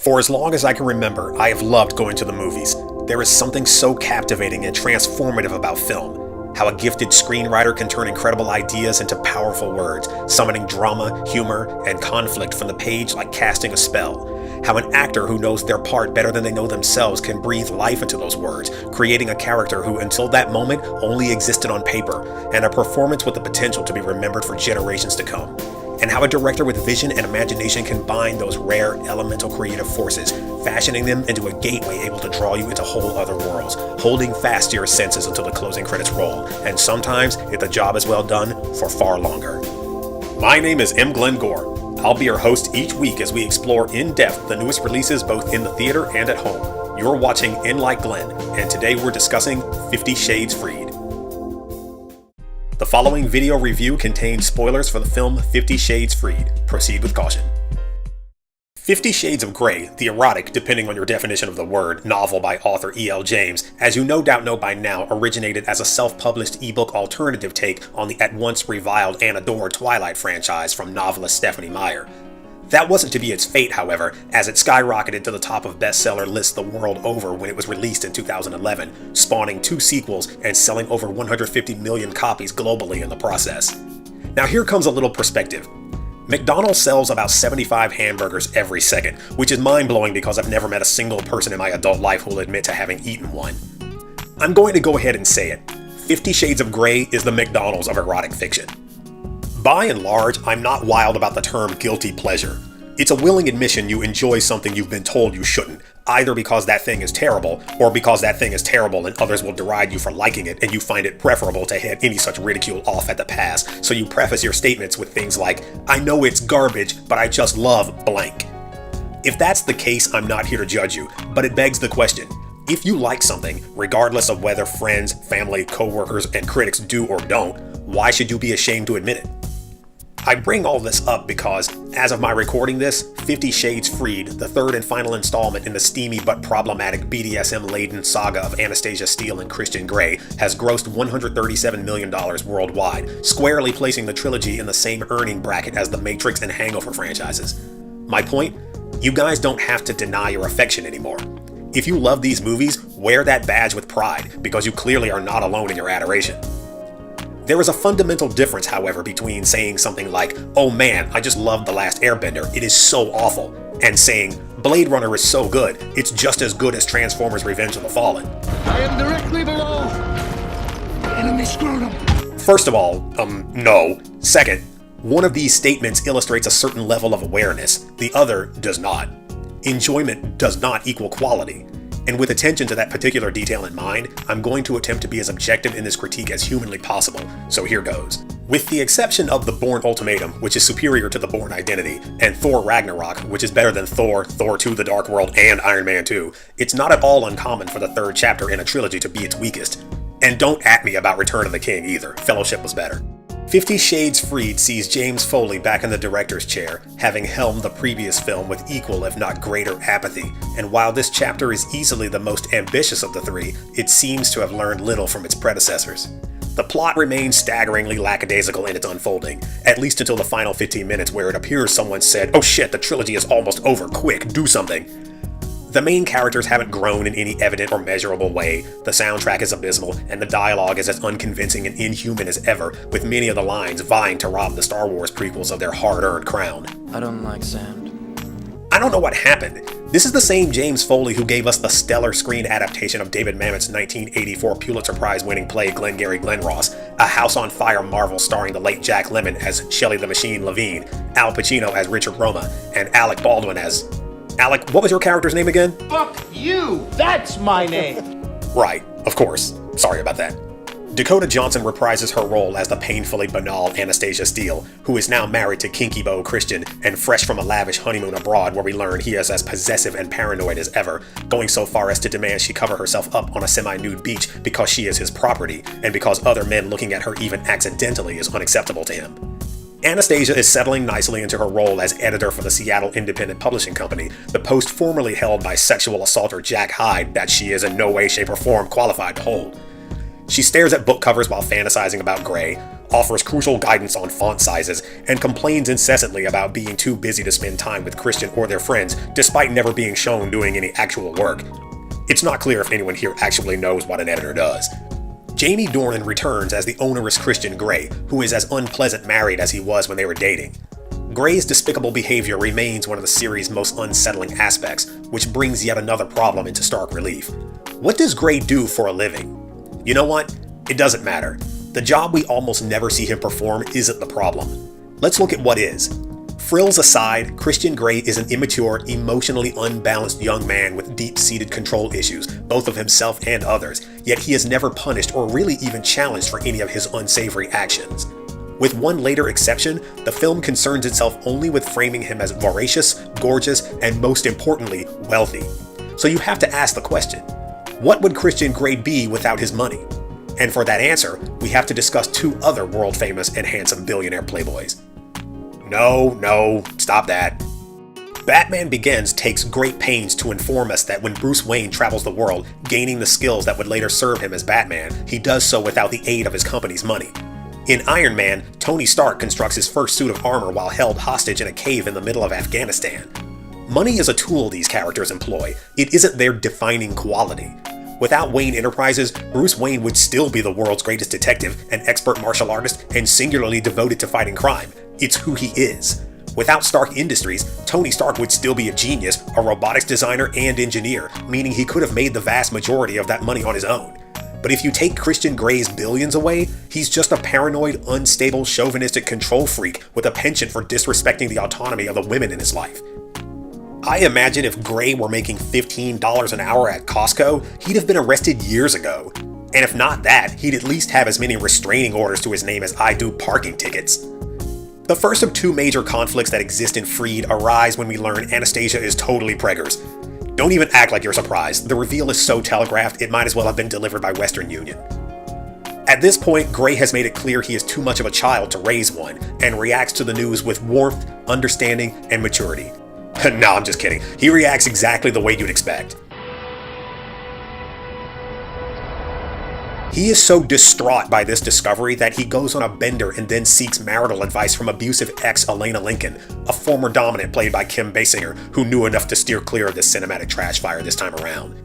For as long as I can remember, I have loved going to the movies. There is something so captivating and transformative about film. How a gifted screenwriter can turn incredible ideas into powerful words, summoning drama, humor, and conflict from the page like casting a spell. How an actor who knows their part better than they know themselves can breathe life into those words, creating a character who until that moment only existed on paper, and a performance with the potential to be remembered for generations to come. And how a director with vision and imagination can bind those rare elemental creative forces, fashioning them into a gateway able to draw you into whole other worlds, holding fast to your senses until the closing credits roll, and sometimes, if the job is well done, for far longer. My name is M. Glenn Gore. I'll be your host each week as we explore in depth the newest releases both in the theater and at home. You're watching In Like Glenn, and today we're discussing 50 Shades Freed. The following video review contains spoilers for the film 50 Shades Freed. Proceed with caution. 50 Shades of Grey, the erotic, depending on your definition of the word, novel by author E.L. James, as you no doubt know by now, originated as a self-published ebook alternative take on the at once reviled and adored Twilight franchise from novelist Stephanie Meyer. That wasn't to be its fate, however, as it skyrocketed to the top of bestseller lists the world over when it was released in 2011, spawning 2 sequels and selling over 150 million copies globally in the process. Now here comes a little perspective. McDonald's sells about 75 hamburgers every second, which is mind-blowing because I've never met a single person in my adult life who will admit to having eaten one. I'm going to go ahead and say it. 50 Shades of Grey is the McDonald's of erotic fiction. By and large, I'm not wild about the term guilty pleasure. It's a willing admission you enjoy something you've been told you shouldn't, either because that thing is terrible, or because that thing is terrible and others will deride you for liking it and you find it preferable to head any such ridicule off at the pass, so you preface your statements with things like, I know it's garbage, but I just love blank. If that's the case, I'm not here to judge you, but it begs the question. If you like something, regardless of whether friends, family, co-workers, and critics do or don't, why should you be ashamed to admit it? I bring all this up because, as of my recording this, 50 Shades Freed, the third and final installment in the steamy but problematic BDSM-laden saga of Anastasia Steele and Christian Grey, has grossed $137 million worldwide, squarely placing the trilogy in the same earning bracket as the Matrix and Hangover franchises. My point? You guys don't have to deny your affection anymore. If you love these movies, wear that badge with pride, because you clearly are not alone in your adoration. There is a fundamental difference, however, between saying something like, oh man, I just loved The Last Airbender, it is so awful, and saying, Blade Runner is so good, it's just as good as Transformers Revenge of the Fallen. I am directly below. Enemy scrotum. First of all, no. Second, one of these statements illustrates a certain level of awareness, the other does not. Enjoyment does not equal quality. And with attention to that particular detail in mind, I'm going to attempt to be as objective in this critique as humanly possible, so here goes. With the exception of The Bourne Ultimatum, which is superior to The Bourne Identity, and Thor Ragnarok, which is better than Thor, Thor 2 The Dark World, and Iron Man 2, it's not at all uncommon for the third chapter in a trilogy to be its weakest. And don't at me about Return of the King either, Fellowship was better. 50 Shades Freed sees James Foley back in the director's chair, having helmed the previous film with equal if not greater apathy, and while this chapter is easily the most ambitious of the three, it seems to have learned little from its predecessors. The plot remains staggeringly lackadaisical in its unfolding, at least until the final 15 minutes where it appears someone said, oh shit, the trilogy is almost over, quick, do something. The main characters haven't grown in any evident or measurable way, the soundtrack is abysmal, and the dialogue is as unconvincing and inhuman as ever, with many of the lines vying to rob the Star Wars prequels of their hard-earned crown. I don't like sand. I don't know what happened. This is the same James Foley who gave us the stellar screen adaptation of David Mamet's 1984 Pulitzer Prize-winning play Glengarry Glen Ross, a House on Fire marvel starring the late Jack Lemmon as Shelley the Machine Levine, Al Pacino as Richard Roma, and Alec Baldwin as... Alec, what was your character's name again? Fuck you! That's my name! Right, of course. Sorry about that. Dakota Johnson reprises her role as the painfully banal Anastasia Steele, who is now married to Kinky Beau Christian and fresh from a lavish honeymoon abroad where we learn he is as possessive and paranoid as ever, going so far as to demand she cover herself up on a semi-nude beach because she is his property, and because other men looking at her even accidentally is unacceptable to him. Anastasia is settling nicely into her role as editor for the Seattle Independent Publishing Company, the post formerly held by sexual assaulter Jack Hyde that she is in no way, shape, or form qualified to hold. She stares at book covers while fantasizing about Grey, offers crucial guidance on font sizes, and complains incessantly about being too busy to spend time with Christian or their friends, despite never being shown doing any actual work. It's not clear if anyone here actually knows what an editor does. Jamie Dornan returns as the onerous Christian Grey, who is as unpleasant married as he was when they were dating. Grey's despicable behavior remains one of the series' most unsettling aspects, which brings yet another problem into stark relief. What does Grey do for a living? You know what? It doesn't matter. The job we almost never see him perform isn't the problem. Let's look at what is. Frills aside, Christian Grey is an immature, emotionally unbalanced young man with deep-seated control issues, both of himself and others, yet he is never punished or really even challenged for any of his unsavory actions. With one later exception, the film concerns itself only with framing him as voracious, gorgeous, and most importantly, wealthy. So you have to ask the question, what would Christian Grey be without his money? And for that answer, we have to discuss two other world-famous and handsome billionaire playboys. No, stop that. Batman Begins takes great pains to inform us that when Bruce Wayne travels the world, gaining the skills that would later serve him as Batman, he does so without the aid of his company's money. In Iron Man, Tony Stark constructs his first suit of armor while held hostage in a cave in the middle of Afghanistan. Money is a tool these characters employ. It isn't their defining quality. Without Wayne Enterprises, Bruce Wayne would still be the world's greatest detective, an expert martial artist, and singularly devoted to fighting crime. It's who he is. Without Stark Industries, Tony Stark would still be a genius, a robotics designer and engineer, meaning he could have made the vast majority of that money on his own. But if you take Christian Grey's billions away, he's just a paranoid, unstable, chauvinistic control freak with a penchant for disrespecting the autonomy of the women in his life. I imagine if Grey were making $15 an hour at Costco, he'd have been arrested years ago. And if not that, he'd at least have as many restraining orders to his name as I do parking tickets. The first of two major conflicts that exist in Freed arise when we learn Anastasia is totally preggers. Don't even act like you're surprised. The reveal is so telegraphed, it might as well have been delivered by Western Union. At this point, Grey has made it clear he is too much of a child to raise one, and reacts to the news with warmth, understanding, and maturity. No, I'm just kidding. He reacts exactly the way you'd expect. He is so distraught by this discovery that he goes on a bender and then seeks marital advice from abusive ex Elena Lincoln, a former dominant played by Kim Basinger, who knew enough to steer clear of this cinematic trash fire this time around.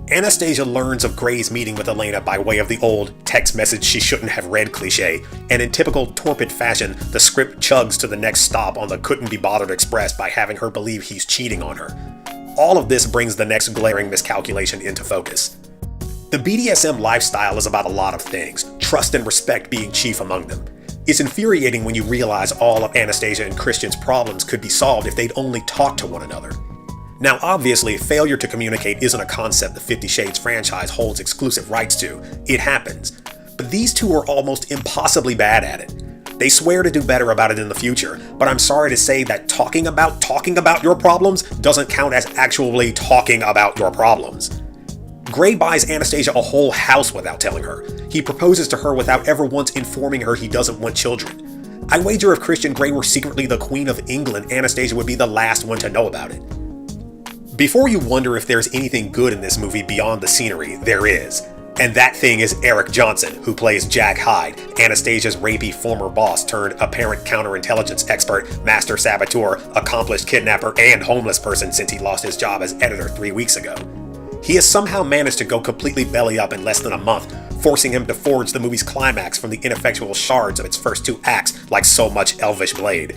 Anastasia learns of Grey's meeting with Elena by way of the old text message she shouldn't have read cliché, and in typical torpid fashion, the script chugs to the next stop on the couldn't be bothered express by having her believe he's cheating on her. All of this brings the next glaring miscalculation into focus. The BDSM lifestyle is about a lot of things, trust and respect being chief among them. It's infuriating when you realize all of Anastasia and Christian's problems could be solved if they'd only talk to one another. Now obviously, failure to communicate isn't a concept the 50 Shades franchise holds exclusive rights to. It happens. But these two are almost impossibly bad at it. They swear to do better about it in the future, but I'm sorry to say that talking about your problems doesn't count as actually talking about your problems. Grey buys Anastasia a whole house without telling her. He proposes to her without ever once informing her he doesn't want children. I wager if Christian Grey were secretly the Queen of England, Anastasia would be the last one to know about it. Before you wonder if there's anything good in this movie beyond the scenery, there is. And that thing is Eric Johnson, who plays Jack Hyde, Anastasia's rapey former boss turned apparent counterintelligence expert, master saboteur, accomplished kidnapper, and homeless person since he lost his job as editor 3 weeks ago. He has somehow managed to go completely belly up in less than a month, forcing him to forge the movie's climax from the ineffectual shards of its first two acts like so much elvish blade.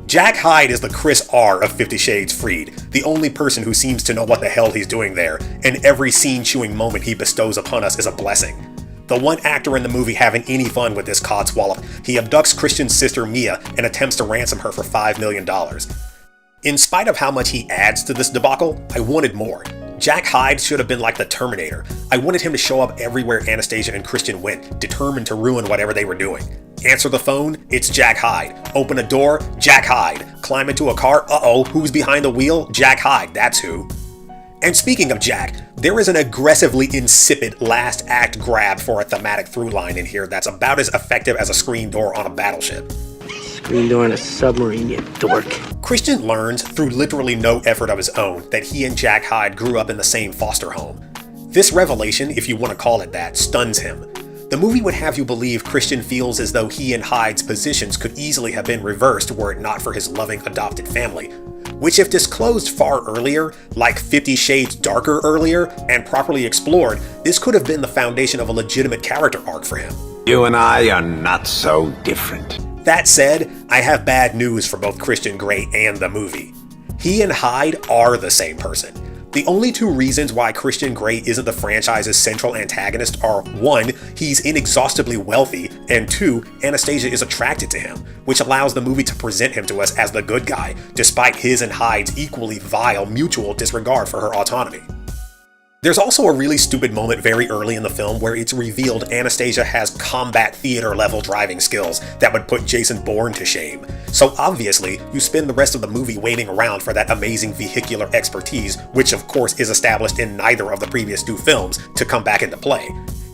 Jack Hyde is the Chris R of 50 Shades Freed, the only person who seems to know what the hell he's doing there, and every scene-chewing moment he bestows upon us is a blessing. The one actor in the movie having any fun with this codswallop, he abducts Christian's sister Mia and attempts to ransom her for $5 million. In spite of how much he adds to this debacle, I wanted more. Jack Hyde should have been like the Terminator. I wanted him to show up everywhere Anastasia and Christian went, determined to ruin whatever they were doing. Answer the phone, it's Jack Hyde. Open a door, Jack Hyde. Climb into a car, uh-oh, who's behind the wheel? Jack Hyde, that's who. And speaking of Jack, there is an aggressively insipid last act grab for a thematic through line in here that's about as effective as a screen door on a battleship. Screen door on a submarine, you dork. Christian learns, through literally no effort of his own, that he and Jack Hyde grew up in the same foster home. This revelation, if you want to call it that, stuns him. The movie would have you believe Christian feels as though he and Hyde's positions could easily have been reversed were it not for his loving adopted family, which if disclosed far earlier, like 50 Shades Darker earlier, and properly explored, this could have been the foundation of a legitimate character arc for him. You and I are not so different. That said, I have bad news for both Christian Grey and the movie. He and Hyde are the same person. The only two reasons why Christian Grey isn't the franchise's central antagonist are 1, he's inexhaustibly wealthy, and 2, Anastasia is attracted to him, which allows the movie to present him to us as the good guy, despite his and Hyde's equally vile mutual disregard for her autonomy. There's also a really stupid moment very early in the film where it's revealed Anastasia has combat theater level driving skills that would put Jason Bourne to shame. So obviously, you spend the rest of the movie waiting around for that amazing vehicular expertise, which of course is established in neither of the previous 2 films, to come back into play.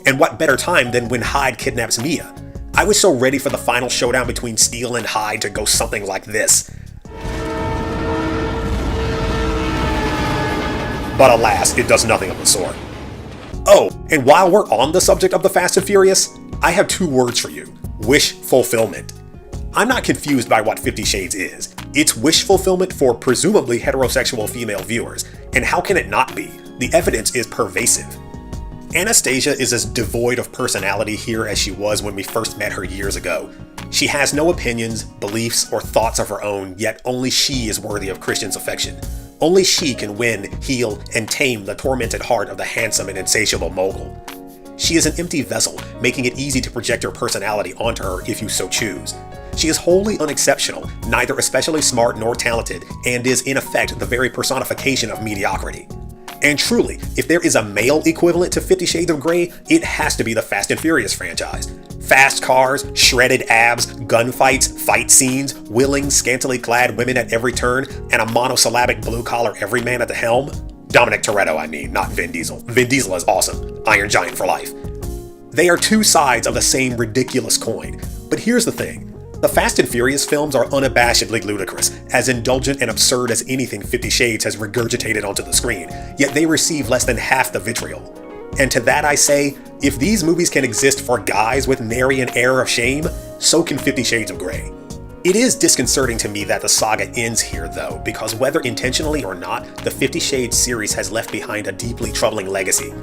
And what better time than when Hyde kidnaps Mia? I was so ready for the final showdown between Steele and Hyde to go something like this. But alas, it does nothing of the sort. Oh, and while we're on the subject of the Fast and Furious, I have 2 words for you. Wish fulfillment. I'm not confused by what 50 Shades is. It's wish fulfillment for presumably heterosexual female viewers, and how can it not be? The evidence is pervasive. Anastasia is as devoid of personality here as she was when we first met her years ago. She has no opinions, beliefs, or thoughts of her own, yet only she is worthy of Christian's affection. Only she can win, heal, and tame the tormented heart of the handsome and insatiable mogul. She is an empty vessel, making it easy to project your personality onto her if you so choose. She is wholly unexceptional, neither especially smart nor talented, and is in effect the very personification of mediocrity. And truly, if there is a male equivalent to 50 Shades of Grey, it has to be the Fast and Furious franchise. Fast cars, shredded abs, gunfights, fight scenes, willing, scantily clad women at every turn, and a monosyllabic blue-collar everyman at the helm. Dominic Toretto, I mean, not Vin Diesel. Vin Diesel is awesome. Iron Giant for life. They are 2 sides of the same ridiculous coin. But here's the thing. The Fast and Furious films are unabashedly ludicrous, as indulgent and absurd as anything 50 Shades has regurgitated onto the screen, yet they receive less than half the vitriol. And to that I say, if these movies can exist for guys with nary an air of shame, so can 50 Shades of Grey. It is disconcerting to me that the saga ends here though, because whether intentionally or not, the 50 Shades series has left behind a deeply troubling legacy.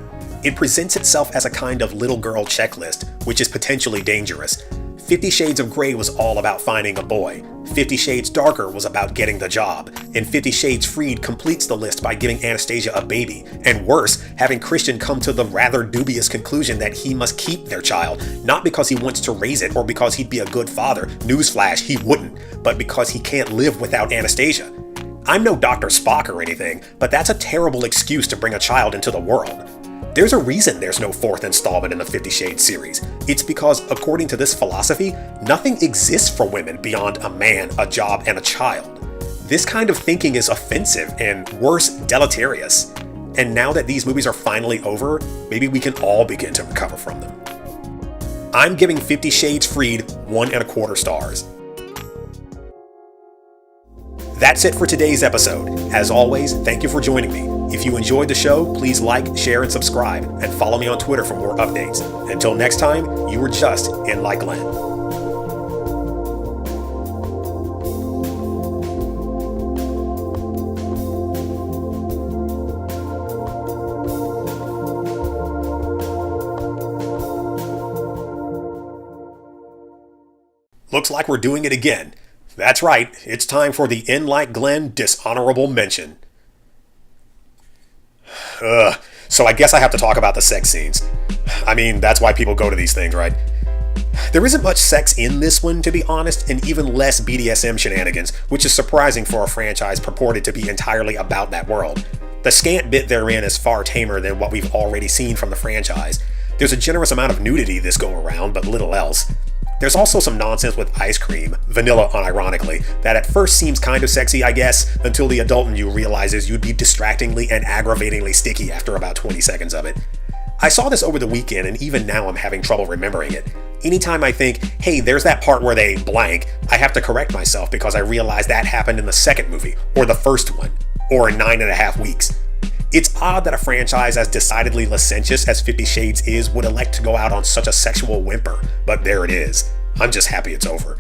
It presents itself as a kind of little girl checklist, which is potentially dangerous. 50 Shades of Grey was all about finding a boy, 50 Shades Darker was about getting the job, and 50 Shades Freed completes the list by giving Anastasia a baby, and worse, having Christian come to the rather dubious conclusion that he must keep their child, not because he wants to raise it or because he'd be a good father, newsflash, he wouldn't, but because he can't live without Anastasia. I'm no Dr. Spock or anything, but that's a terrible excuse to bring a child into the world. There's a reason there's no 4th installment in the 50 Shades series. It's because, according to this philosophy, nothing exists for women beyond a man, a job, and a child. This kind of thinking is offensive and, worse, deleterious. And now that these movies are finally over, maybe we can all begin to recover from them. I'm giving 50 Shades Freed 1.25 stars. That's it for today's episode. As always, thank you for joining me. If you enjoyed the show, please like, share, and subscribe, and follow me on Twitter for more updates. Until next time, you were just in like Glenn. Looks like we're doing it again. That's right, it's time for the In Like Glenn dishonorable mention. So I guess I have to talk about the sex scenes. I mean, that's why people go to these things, right? There isn't much sex in this one, to be honest, and even less BDSM shenanigans, which is surprising for a franchise purported to be entirely about that world. The scant bit therein is far tamer than what we've already seen from the franchise. There's a generous amount of nudity this go around, but little else. There's also some nonsense with ice cream, vanilla unironically, that at first seems kind of sexy, I guess, until the adult in you realizes you'd be distractingly and aggravatingly sticky after about 20 seconds of it. I saw this over the weekend, and even now I'm having trouble remembering it. Anytime I think, hey, there's that part where they blank, I have to correct myself because I realize that happened in the second movie, or the first one, or in 9.5 weeks. It's odd that a franchise as decidedly licentious as 50 Shades is would elect to go out on such a sexual whimper, but there it is. I'm just happy it's over.